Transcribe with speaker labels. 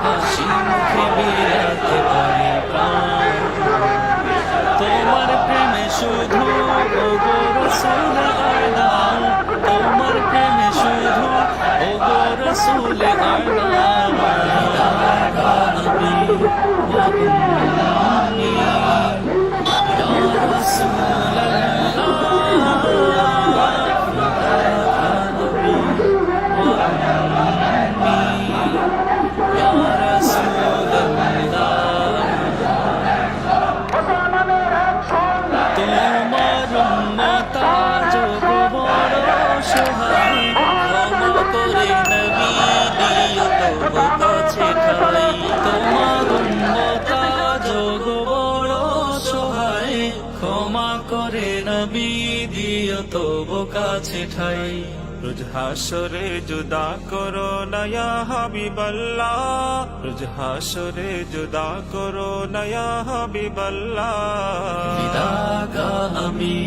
Speaker 1: হাসি মুখে বিলাতে পারি প্রাণ। তোমার প্রেমে শুধু ওগো রাসূল আয়না, তোমার প্রেমে শুধু ওগো রাসূল আয়না। নবী ওয়া উম্মি ইয়া রাসূলাল্লাহ, নবী ওয়া উম্মি ইয়া রাসূলাল্লাহ। তোমার উম্মত আজ বড় অসহায়, ক্ষমা করে নবী দিও তবু কাছে ঠাই। তোমার উম্মত আজ বড় অসহায়, ক্ষমা করে নবী দিও তবু কাছে ঠাই।
Speaker 2: রোজ হাসরে জুদা করো না ইয়া হাবিবাল্লাহ, রোজ হাসরে জুদা করো না ইয়া হাবিবাল্লাহ।
Speaker 1: ফিদাকা আমি।